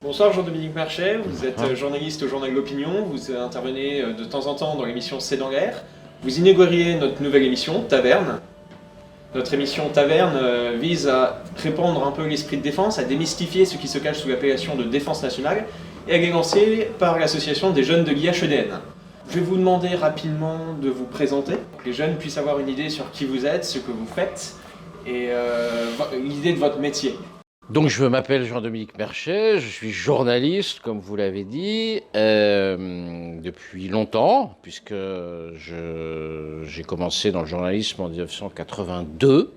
Bonsoir Jean-Dominique Marchais, vous êtes journaliste au journal L'Opinion, vous intervenez de temps en temps dans l'émission C'est dans l'air. Vous inauguriez notre nouvelle émission, Taverne. Notre émission Taverne vise à répandre un peu l'esprit de défense, à démystifier ce qui se cache sous l'appellation de défense nationale, et elle est lancée par l'association des jeunes de l'IHEDN. Je vais vous demander rapidement de vous présenter, pour que les jeunes puissent avoir une idée sur qui vous êtes, ce que vous faites, et l'idée de votre métier. Donc je m'appelle Jean-Dominique Marchais, je suis journaliste, comme vous l'avez dit, depuis longtemps, puisque j'ai commencé dans le journalisme en 1982.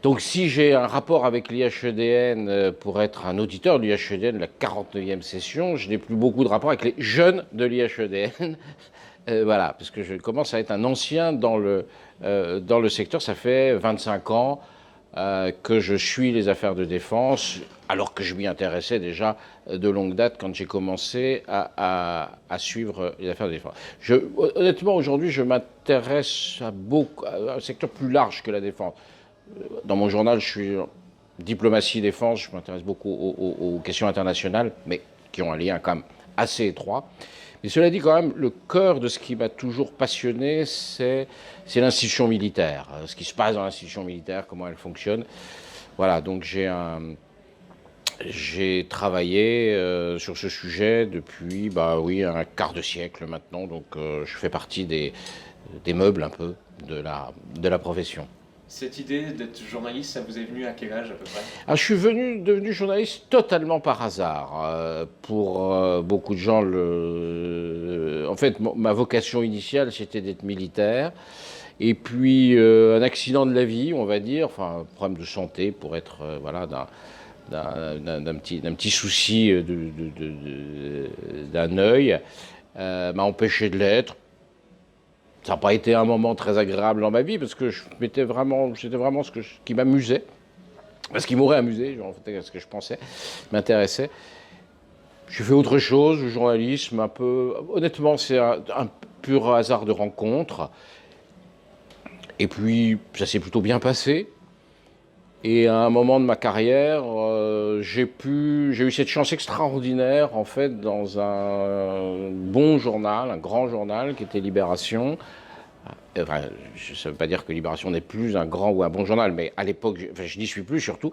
Donc si j'ai un rapport avec l'IHEDN pour être un auditeur de l'IHEDN, la 49e session, je n'ai plus beaucoup de rapport avec les jeunes de l'IHEDN. Voilà, parce que je commence à être un ancien dans le secteur, ça fait 25 ans. Que je suis les affaires de défense, alors que je m'y intéressais déjà de longue date quand j'ai commencé à suivre les affaires de défense. Honnêtement, aujourd'hui, je m'intéresse à un secteur plus large que la défense. Dans mon journal, je suis diplomatie défense, je m'intéresse beaucoup aux questions internationales, mais qui ont un lien quand même assez étroit. Mais cela dit, quand même, le cœur de ce qui m'a toujours passionné, c'est l'institution militaire. Ce qui se passe dans l'institution militaire, comment elle fonctionne. Voilà, donc j'ai travaillé sur ce sujet depuis, un quart de siècle maintenant. Donc je fais partie des meubles un peu de la profession. Cette idée d'être journaliste, ça vous est venu à quel âge à peu près? Je suis devenu journaliste totalement par hasard. Pour beaucoup de gens, en fait, ma vocation initiale, c'était d'être militaire. Et puis, un accident de la vie, on va dire, enfin, un problème de santé pour être, d'un petit souci d'un œil, m'a empêché de l'être. Ça n'a pas été un moment très agréable dans ma vie parce que c'était vraiment ce qui m'amusait, ce qui m'aurait amusé, en fait, ce que je pensais, m'intéressait. J'ai fait autre chose, le journalisme, un peu. Honnêtement, c'est un pur hasard de rencontre. Et puis, ça s'est plutôt bien passé. Et à un moment de ma carrière, j'ai eu cette chance extraordinaire, en fait, dans un bon journal, un grand journal qui était Libération. Enfin, ça ne veut pas dire que Libération n'est plus un grand ou un bon journal, mais à l'époque, je n'y suis plus surtout,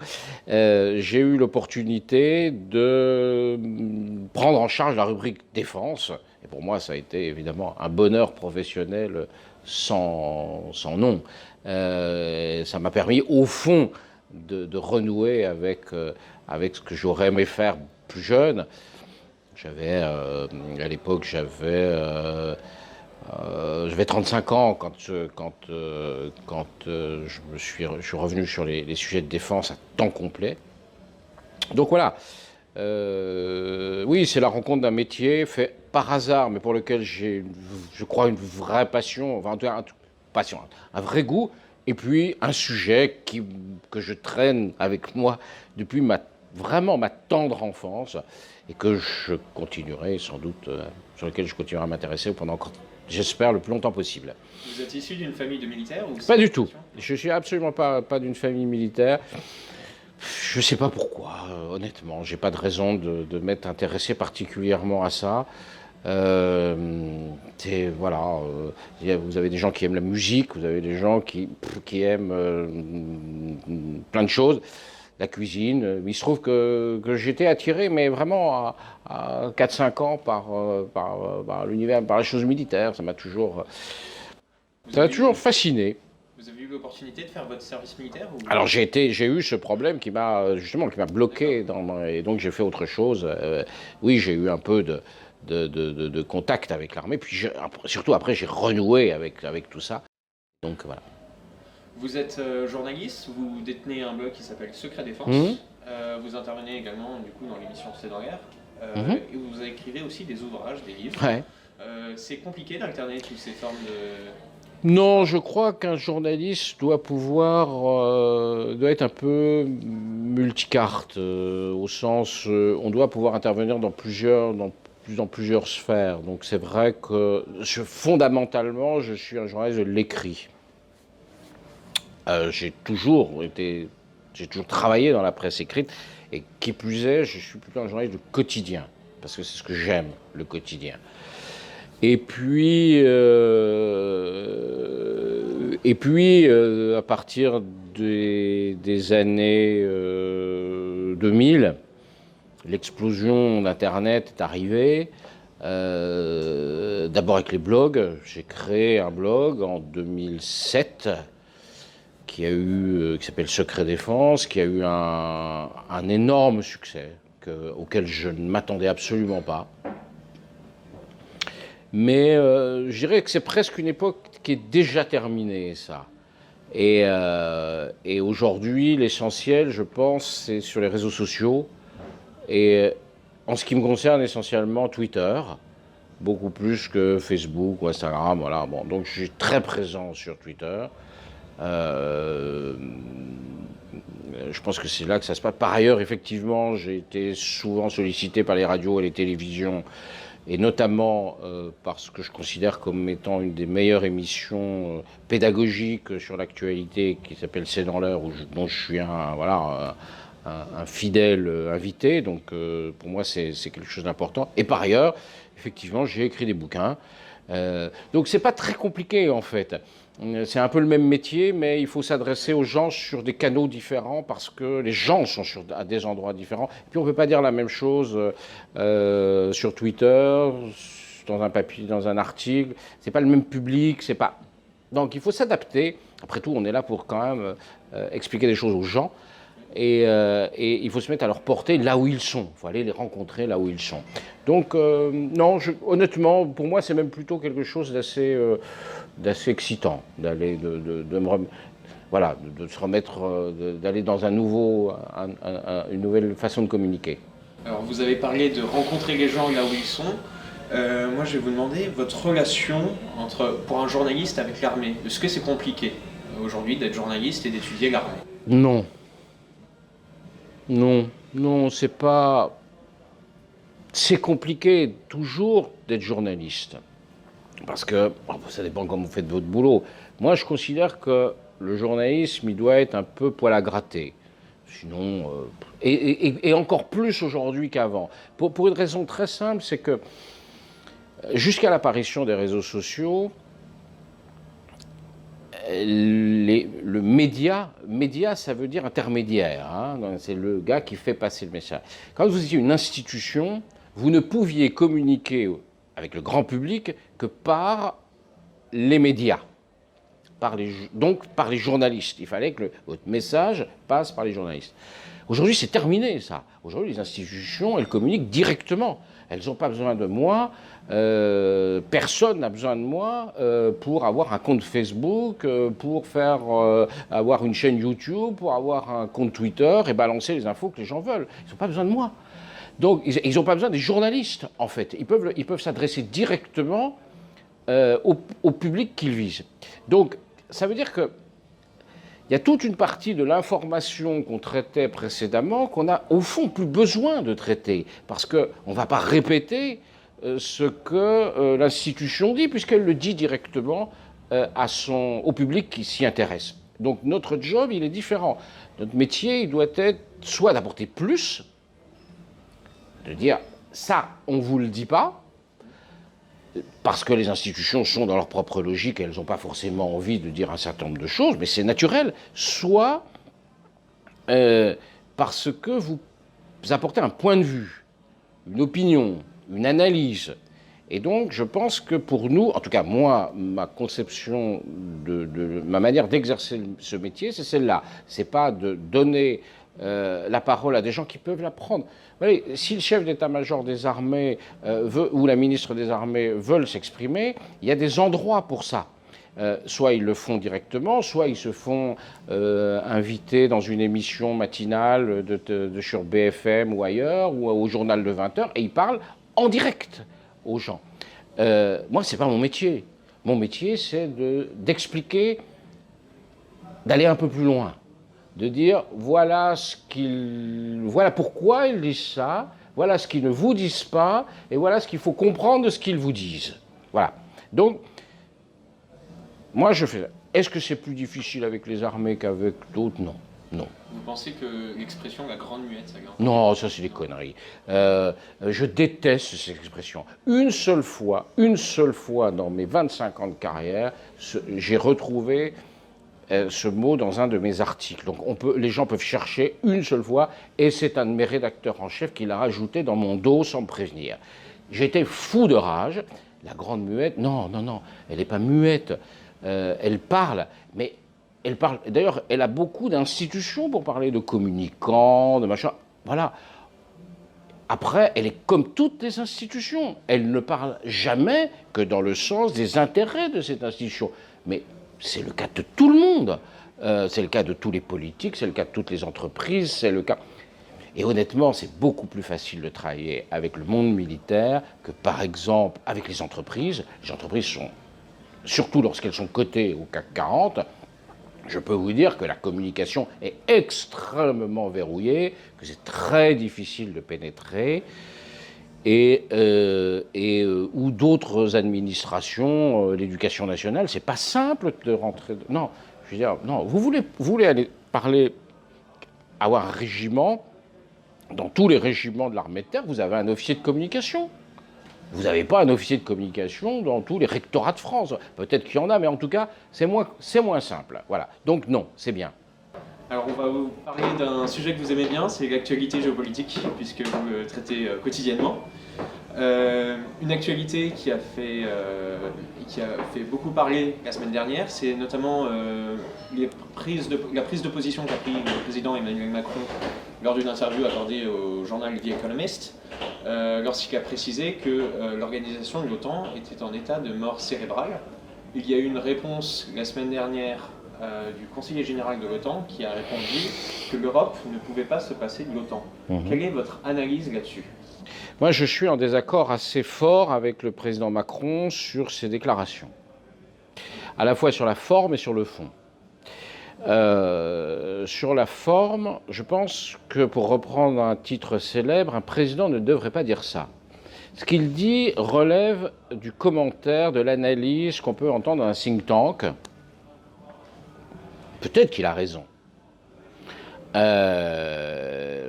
j'ai eu l'opportunité de prendre en charge la rubrique défense. Et pour moi, ça a été évidemment un bonheur professionnel sans nom. Ça m'a permis, au fond, de renouer avec ce que j'aurais aimé faire plus jeune. À l'époque, j'avais 35 ans quand je suis revenu sur les sujets de défense à temps complet. Donc voilà, oui, c'est la rencontre d'un métier fait par hasard, mais pour lequel j'ai, je crois, une vraie passion, enfin, passion, un vrai goût, et puis un sujet que je traîne avec moi depuis vraiment ma tendre enfance, et que je continuerai sans doute, sur lequel je continuerai à m'intéresser pendant encore, j'espère, le plus longtemps possible. Vous êtes issu d'une famille de militaires ou Pas du tout. Je suis absolument pas d'une famille militaire. Je ne sais pas pourquoi, honnêtement. J'ai pas de raison de m'être intéressé particulièrement à ça. Voilà, vous avez des gens qui aiment la musique, vous avez des gens qui aiment plein de choses. La cuisine. Il se trouve que j'étais attiré, mais vraiment à 4-5 ans par l'univers, par les choses militaires. Ça m'a toujours fasciné. Vous avez eu l'opportunité de faire votre service militaire ou... Alors j'ai eu ce problème qui m'a bloqué et donc j'ai fait autre chose. Oui, j'ai eu un peu de contact avec l'armée, puis surtout après j'ai renoué avec tout ça. Donc voilà. Vous êtes journaliste, vous détenez un blog qui s'appelle Secret Défense. Vous intervenez également du coup dans l'émission C'est dans l'air. Et vous écrivez aussi des ouvrages, des livres. Ouais. C'est compliqué d'alterner toutes ces formes de... Non, je crois qu'un journaliste doit être un peu multicarte, au sens, on doit pouvoir intervenir dans dans plusieurs sphères. Donc c'est vrai que fondamentalement, je suis un journaliste de l'écrit. J'ai toujours travaillé dans la presse écrite, et qui plus est, je suis plutôt un journaliste de quotidien, parce que c'est ce que j'aime, le quotidien. Et puis, à partir des années 2000, l'explosion d'Internet est arrivée. D'abord avec les blogs. J'ai créé un blog en 2007 qui s'appelle Secret Défense, qui a eu un énorme succès auquel je ne m'attendais absolument pas. Mais je dirais que c'est presque une époque qui est déjà terminée, ça. Et aujourd'hui, l'essentiel, je pense, c'est sur les réseaux sociaux. Et en ce qui me concerne, essentiellement Twitter, beaucoup plus que Facebook ou Instagram. Voilà. Bon, donc je suis très présent sur Twitter. Je pense que c'est là que ça se passe. Par ailleurs, effectivement, j'ai été souvent sollicité par les radios et les télévisions, et notamment parce que je considère comme étant une des meilleures émissions pédagogiques sur l'actualité, qui s'appelle C'est dans l'heure, dont je suis un fidèle invité. Donc pour moi, c'est quelque chose d'important. Et par ailleurs, effectivement, j'ai écrit des bouquins. Donc c'est pas très compliqué en fait. C'est un peu le même métier, mais il faut s'adresser aux gens sur des canaux différents, parce que les gens sont à des endroits différents. Et puis on ne peut pas dire la même chose sur Twitter, dans un papier, dans un article. C'est pas le même public, c'est pas. Donc il faut s'adapter. Après tout, on est là pour quand même expliquer des choses aux gens. Et il faut se mettre à leur porter là où ils sont. Il faut aller les rencontrer là où ils sont. Donc, non, honnêtement, pour moi, c'est même plutôt quelque chose d'assez excitant, d'aller, de se remettre, d'aller dans une nouvelle façon de communiquer. Alors, vous avez parlé de rencontrer les gens là où ils sont. Moi, je vais vous demander votre relation pour un journaliste avec l'armée. Est-ce que c'est compliqué aujourd'hui d'être journaliste et d'étudier l'armée? Non. Non, c'est pas. C'est compliqué toujours d'être journaliste. Parce que ça dépend comment vous faites votre boulot. Moi, je considère que le journalisme, il doit être un peu poil à gratter. Sinon. Et encore plus aujourd'hui qu'avant. Pour une raison très simple, c'est que jusqu'à l'apparition des réseaux sociaux, le média, ça veut dire intermédiaire, hein, c'est le gars qui fait passer le message. Quand vous étiez une institution, vous ne pouviez communiquer avec le grand public que par les médias, donc par les journalistes. Il fallait que votre message passe par les journalistes. Aujourd'hui, c'est terminé, ça. Aujourd'hui, les institutions, elles communiquent directement. Elles n'ont pas besoin de moi. Personne n'a besoin de moi pour avoir un compte Facebook, pour avoir une chaîne YouTube, pour avoir un compte Twitter et balancer les infos que les gens veulent. Ils n'ont pas besoin de moi. Donc, ils n'ont pas besoin des journalistes, en fait. Ils peuvent s'adresser directement au public qu'ils visent. Donc, ça veut dire que il y a toute une partie de l'information qu'on traitait précédemment qu'on a, au fond, plus besoin de traiter. Parce qu'on ne va pas répéter ce que l'institution dit, puisqu'elle le dit directement au public qui s'y intéresse. Donc notre job, il est différent. Notre métier, il doit être soit d'apporter plus, de dire ça, on ne vous le dit pas, parce que les institutions sont dans leur propre logique, elles n'ont pas forcément envie de dire un certain nombre de choses, mais c'est naturel, soit parce que vous apportez un point de vue, une opinion, une analyse. Et donc, je pense que pour nous, en tout cas moi, ma conception ma manière d'exercer ce métier, c'est celle-là. C'est pas de donner la parole à des gens qui peuvent la prendre. Vous voyez, si le chef d'état-major des armées ou la ministre des armées veulent s'exprimer, il y a des endroits pour ça. Soit ils le font directement, soit ils se font inviter dans une émission matinale sur BFM ou ailleurs, ou au journal de 20h, et ils parlent en direct aux gens. Moi, c'est pas mon métier. Mon métier, c'est d'expliquer, d'aller un peu plus loin, de dire voilà pourquoi ils disent ça, voilà ce qu'ils ne vous disent pas, et voilà ce qu'il faut comprendre de ce qu'ils vous disent. Voilà. Donc, moi je fais... Est-ce que c'est plus difficile avec les armées qu'avec d'autres? Non. Non. Vous pensez que l'expression la grande muette, ça garde? Non, ça c'est des conneries. Je déteste cette expression. Une seule fois dans mes 25 ans de carrière, j'ai retrouvé ce mot dans un de mes articles. Donc les gens peuvent chercher une seule fois, et c'est un de mes rédacteurs en chef qui l'a rajouté dans mon dos sans me prévenir. J'étais fou de rage. La grande muette, non, elle n'est pas muette. Elle parle, mais elle parle. D'ailleurs, elle a beaucoup d'institutions pour parler de communicants, de machin. Voilà. Après, elle est comme toutes les institutions. Elle ne parle jamais que dans le sens des intérêts de cette institution. Mais c'est le cas de tout le monde. C'est le cas de tous les politiques, c'est le cas de toutes les entreprises, c'est le cas... Et honnêtement, c'est beaucoup plus facile de travailler avec le monde militaire que, par exemple, avec les entreprises. Les entreprises sont, surtout lorsqu'elles sont cotées au CAC 40, je peux vous dire que la communication est extrêmement verrouillée, que c'est très difficile de pénétrer, ou d'autres administrations, l'éducation nationale, c'est pas simple de rentrer... Non, je veux dire, non, vous voulez aller parler, avoir un régiment, dans tous les régiments de l'armée de terre, vous avez un officier de communication. Vous n'avez pas un officier de communication dans tous les rectorats de France. Peut-être qu'il y en a, mais en tout cas, c'est moins simple. Voilà. Donc non, c'est bien. Alors on va vous parler d'un sujet que vous aimez bien, c'est l'actualité géopolitique, puisque vous le traitez quotidiennement. Une actualité qui a fait beaucoup parler la semaine dernière, c'est notamment la prise de position qu'a pris le président Emmanuel Macron lors d'une interview accordée au journal The Economist, lorsqu'il a précisé que l'organisation de l'OTAN était en état de mort cérébrale. Il y a eu une réponse la semaine dernière du conseiller général de l'OTAN qui a répondu que l'Europe ne pouvait pas se passer de l'OTAN. Quelle est votre analyse là-dessus ? Moi, je suis en désaccord assez fort avec le président Macron sur ses déclarations, à la fois sur la forme et sur le fond. Sur la forme, je pense que, pour reprendre un titre célèbre, un président ne devrait pas dire ça. Ce qu'il dit relève du commentaire, de l'analyse qu'on peut entendre dans un think tank. Peut-être qu'il a raison.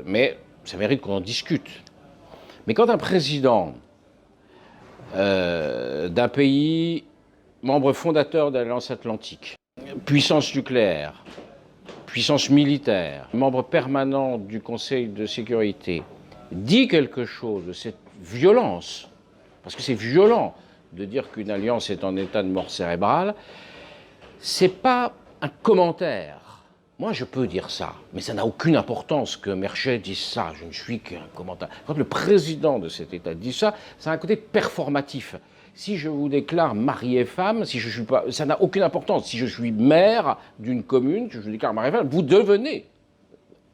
Mais ça mérite qu'on en discute. Mais quand un président d'un pays membre fondateur de l'Alliance Atlantique, puissance nucléaire, puissance militaire, membre permanent du Conseil de sécurité, dit quelque chose de cette violence, parce que c'est violent de dire qu'une alliance est en état de mort cérébrale, c'est pas un commentaire. Moi, je peux dire ça, mais ça n'a aucune importance que Merchet dise ça. Je ne suis qu'un commentaire. Quand le président de cet État dit ça, ça a un côté performatif. Si je vous déclare mari et femme, si je suis pas, ça n'a aucune importance. Si je suis maire d'une commune, je vous déclare mari et femme, vous devenez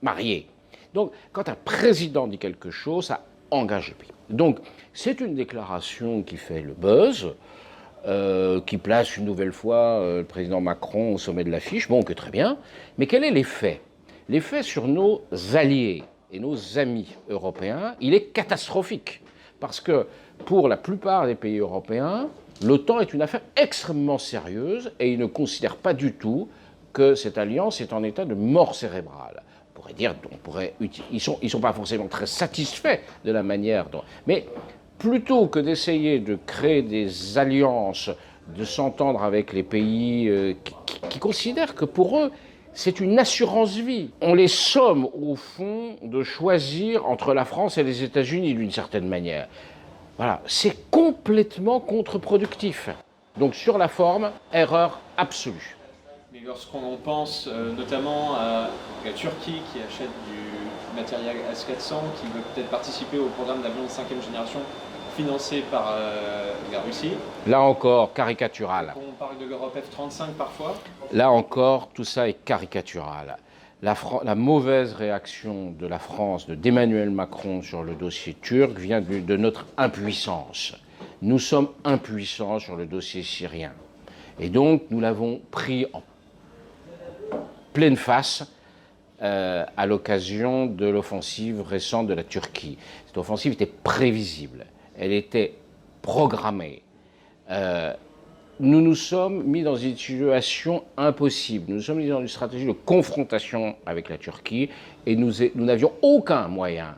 marié. Donc, quand un président dit quelque chose, ça engage le pays. Donc, c'est une déclaration qui fait le buzz, qui place une nouvelle fois le président Macron au sommet de l'affiche. Bon, que très bien. Mais quel est l'effet ? L'effet sur nos alliés et nos amis européens, il est catastrophique. Parce que pour la plupart des pays européens, l'OTAN est une affaire extrêmement sérieuse et ils ne considèrent pas du tout que cette alliance est en état de mort cérébrale. On pourrait dire, ils sont pas forcément très satisfaits de la manière dont... Mais plutôt que d'essayer de créer des alliances, de s'entendre avec les pays qui considèrent que pour eux, c'est une assurance vie. On les somme, au fond, de choisir entre la France et les États-Unis, d'une certaine manière. Voilà, c'est complètement contre-productif. Donc sur la forme, erreur absolue. Mais lorsqu'on pense notamment à la Turquie qui achète du matériel S-400, qui veut peut-être participer au programme d'avion de 5e génération financé par la Russie. Là encore, caricatural. On parle de l'Europe F-35 parfois. Là encore, tout ça est caricatural. La mauvaise réaction de la France, d'Emmanuel Macron sur le dossier turc vient de notre impuissance. Nous sommes impuissants sur le dossier syrien. Et donc, nous l'avons pris en pleine face à l'occasion de l'offensive récente de la Turquie. Cette offensive était prévisible, elle était programmée. Nous nous sommes mis dans une situation impossible. Nous nous sommes mis dans une stratégie de confrontation avec la Turquie et nous n'avions aucun moyen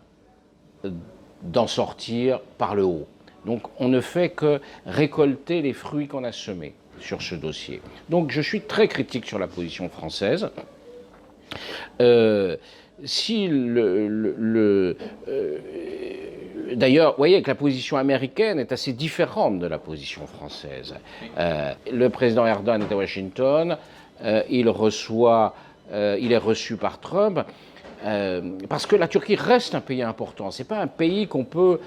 d'en sortir par le haut. Donc on ne fait que récolter les fruits qu'on a semés sur ce dossier. Donc je suis très critique sur la position française. D'ailleurs, vous voyez que la position américaine est assez différente de la position française. Le président Erdogan est à Washington, il est reçu par Trump, parce que la Turquie reste un pays important. C'est pas un pays qu'on peut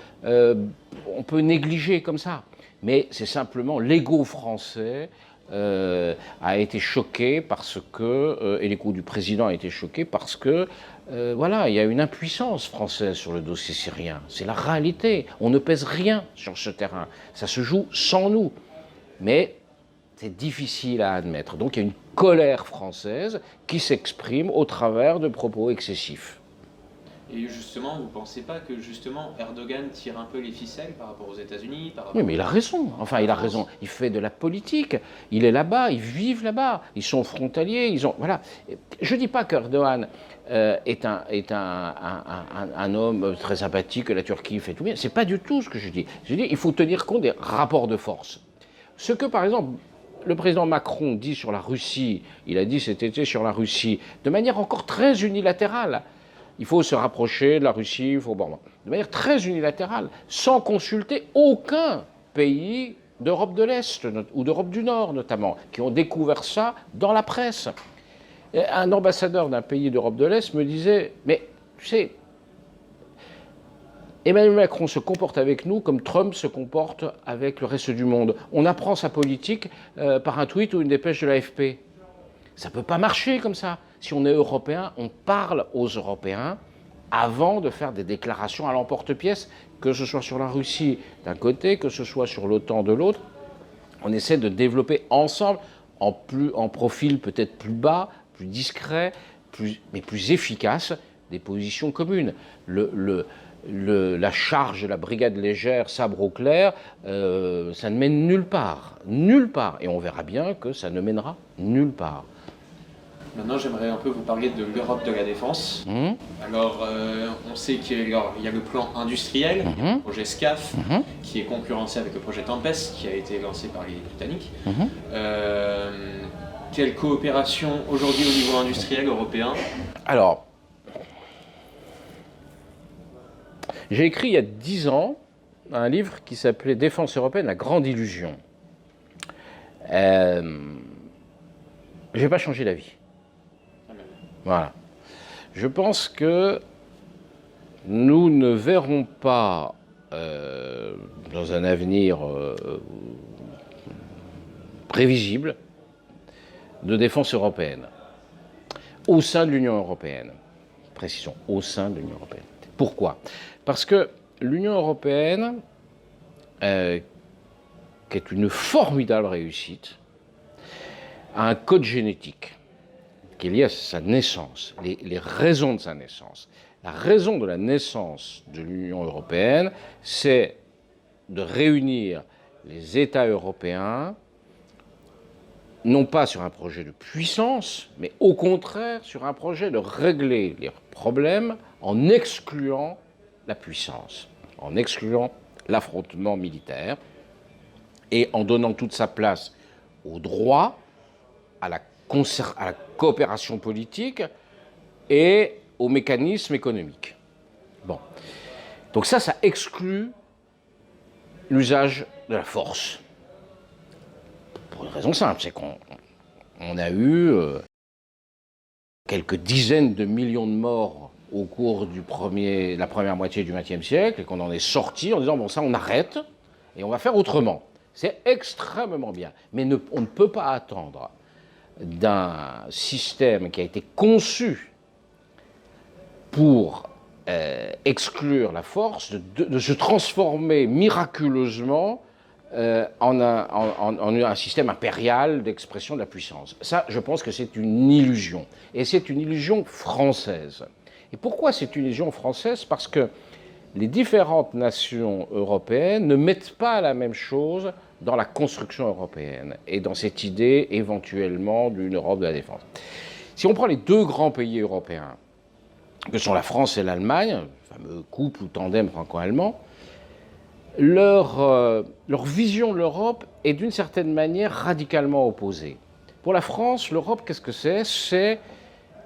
négliger comme ça. Mais c'est simplement l'ego français a été choqué parce que, et l'ego du président a été choqué parce que, voilà, il y a une impuissance française sur le dossier syrien. C'est la réalité. On ne pèse rien sur ce terrain. Ça se joue sans nous. Mais c'est difficile à admettre. Donc il y a une colère française qui s'exprime au travers de propos excessifs. Et justement, vous ne pensez pas que justement Erdogan tire un peu les ficelles par rapport aux États-Unis? Oui, mais il a raison. Enfin, il a raison. Il fait de la politique. Il est là-bas. Ils vivent là-bas. Ils sont frontaliers. Voilà. Je ne dis pas qu'Erdogan est un homme très sympathique, que la Turquie fait tout bien. C'est pas du tout ce que je dis. Je dis il faut tenir compte des rapports de force. Ce que, par exemple, le président Macron dit sur la Russie, il a dit cet été sur la Russie, de manière encore très unilatérale. Il faut se rapprocher de la Russie, de manière très unilatérale, sans consulter aucun pays d'Europe de l'Est ou d'Europe du Nord notamment, qui ont découvert ça dans la presse. Et un ambassadeur d'un pays d'Europe de l'Est me disait, mais tu sais, Emmanuel Macron se comporte avec nous comme Trump se comporte avec le reste du monde. On apprend sa politique par un tweet ou une dépêche de l'AFP. Ça ne peut pas marcher comme ça. Si on est européen, on parle aux Européens avant de faire des déclarations à l'emporte-pièce, que ce soit sur la Russie d'un côté, que ce soit sur l'OTAN de l'autre. On essaie de développer ensemble, en profil peut-être plus bas, plus discret, mais plus efficace, des positions communes. La charge de la brigade légère sabre au clair, ça ne mène nulle part. Nulle part. Et on verra bien que ça ne mènera nulle part. Maintenant, j'aimerais un peu vous parler de l'Europe de la défense. Alors, on sait qu'il y a le plan industriel, le projet SCAF, qui est concurrencé avec le projet Tempest, qui a été lancé par les Britanniques. Quelle coopération aujourd'hui au niveau industriel européen? Alors, j'ai écrit il y a 10 ans un livre qui s'appelait Défense européenne, la grande illusion. Je n'ai pas changé d'avis. Voilà. Je pense que nous ne verrons pas, dans un avenir prévisible, de défense européenne au sein de l'Union européenne. Précisons, au sein de l'Union européenne. Pourquoi? Parce que l'Union européenne, qui est une formidable réussite, a un code génétique qui est lié à sa naissance, les raisons de sa naissance. La raison de la naissance de l'Union européenne, c'est de réunir les États européens, non pas sur un projet de puissance, mais au contraire sur un projet de régler les problèmes en excluant la puissance, en excluant l'affrontement militaire et en donnant toute sa place au droit, à la coopération politique et aux mécanismes économiques. Bon. Donc ça exclut l'usage de la force. Pour une raison simple, c'est qu'on a eu quelques dizaines de millions de morts au cours de la première moitié du XXe siècle et qu'on en est sorti en disant bon ça on arrête et on va faire autrement. C'est extrêmement bien. Mais on ne peut pas attendre d'un système qui a été conçu pour exclure la force de se transformer miraculeusement en un système impérial d'expression de la puissance. Ça, je pense que c'est une illusion. Et c'est une illusion française. Et pourquoi c'est une illusion française? Parce que les différentes nations européennes ne mettent pas la même chose dans la construction européenne et dans cette idée éventuellement d'une Europe de la défense. Si on prend les deux grands pays européens, que sont la France et l'Allemagne, le fameux couple ou tandem franco-allemand, leur vision de l'Europe est d'une certaine manière radicalement opposée. Pour la France, l'Europe, qu'est-ce que c'est? C'est,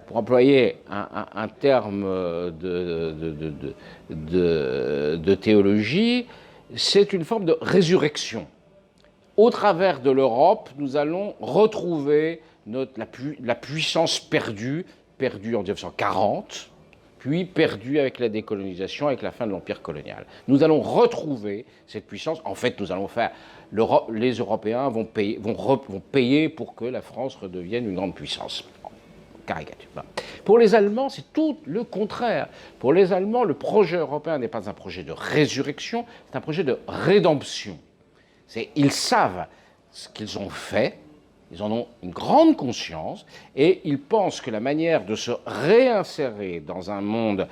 pour employer un terme de théologie, c'est une forme de résurrection. Au travers de l'Europe, nous allons retrouver la puissance perdue en 1940, puis perdue avec la décolonisation, avec la fin de l'empire colonial. Nous allons retrouver cette puissance. En fait, nous allons faire... Les Européens vont payer pour que la France redevienne une grande puissance. Caricature. Pour les Allemands, c'est tout le contraire. Pour les Allemands, le projet européen n'est pas un projet de résurrection, c'est un projet de rédemption. Ils savent ce qu'ils ont fait, ils en ont une grande conscience, et ils pensent que la manière de se réinsérer dans un monde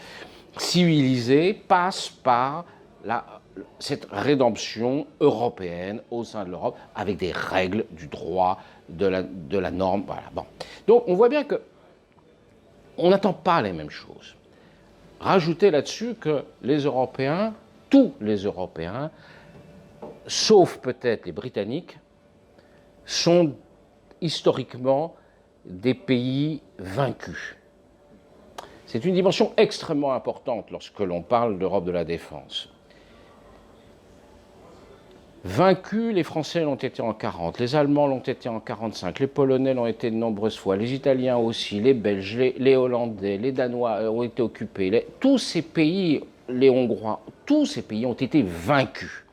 civilisé passe par cette rédemption européenne au sein de l'Europe, avec des règles du droit, de la norme. Voilà. Bon. Donc on voit bien que on n'attend pas les mêmes choses. Rajoutez là-dessus que les Européens, tous les Européens, sauf peut-être les Britanniques, sont historiquement des pays vaincus. C'est une dimension extrêmement importante lorsque l'on parle d'Europe de la défense. Vaincus, les Français l'ont été en 40, les Allemands l'ont été en 45, les Polonais l'ont été de nombreuses fois, les Italiens aussi, les Belges, les Hollandais, les Danois ont été occupés, tous ces pays, les Hongrois, tous ces pays ont été vaincus.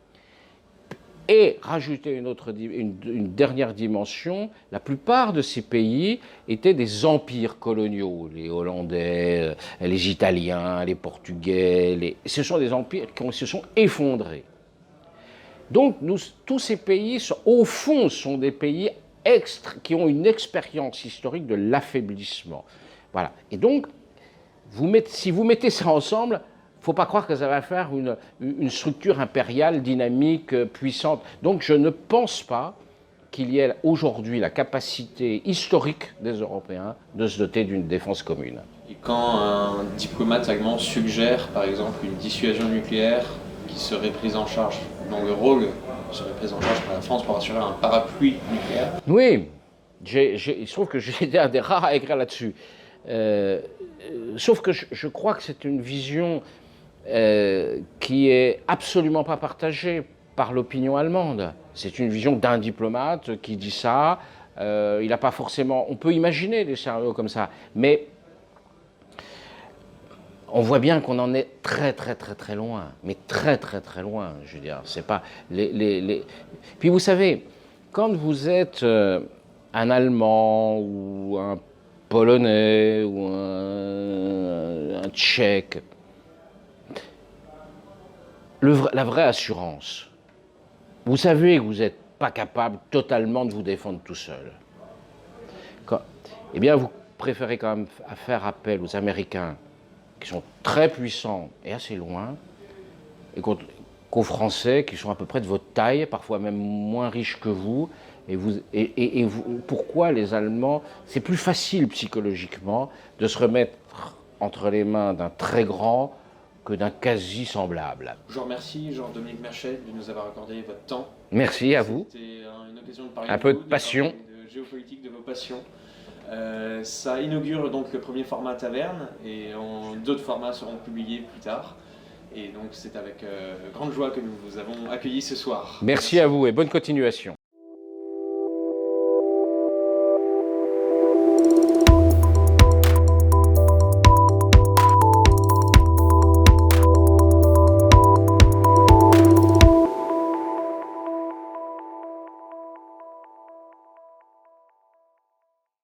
Et rajouter une dernière dimension, la plupart de ces pays étaient des empires coloniaux, les Hollandais, les Italiens, les Portugais, ce sont des empires qui se sont effondrés. Donc tous ces pays, au fond, sont des pays qui ont une expérience historique de l'affaiblissement. Voilà. Et donc, si vous mettez ça ensemble, il ne faut pas croire que ça va faire une structure impériale, dynamique, puissante. Donc je ne pense pas qu'il y ait aujourd'hui la capacité historique des Européens de se doter d'une défense commune. Et quand un diplomate allemand suggère, par exemple, une dissuasion nucléaire qui serait prise en charge, dont le rôle serait pris en charge par la France pour assurer un parapluie nucléaire. Oui, il se trouve que j'ai été un des rares à écrire là-dessus. Sauf que je crois que c'est une vision qui est absolument pas partagée par l'opinion allemande. C'est une vision d'un diplomate qui dit ça. Il n'a pas forcément... On peut imaginer des scénarios comme ça, mais on voit bien qu'on en est très loin, mais très loin, je veux dire. C'est pas Puis vous savez, quand vous êtes un Allemand ou un Polonais ou un Tchèque, la vraie assurance, vous savez que vous n'êtes pas capable totalement de vous défendre tout seul. Eh bien, vous préférez quand même faire appel aux Américains, qui sont très puissants et assez loin, et qu'aux Français, qui sont à peu près de votre taille, parfois même moins riches que vous. Pourquoi les Allemands, c'est plus facile psychologiquement de se remettre entre les mains d'un très grand que d'un quasi semblable. Je vous remercie, Jean-Dominique Merchet, de nous avoir accordé votre temps. Merci à vous. C'était une occasion de parler un peu de passion. De géopolitique, de vos passions. Ça inaugure donc le premier format Taverne et d'autres formats seront publiés plus tard. Et donc c'est avec grande joie que nous vous avons accueillis ce soir. Merci à vous et bonne continuation.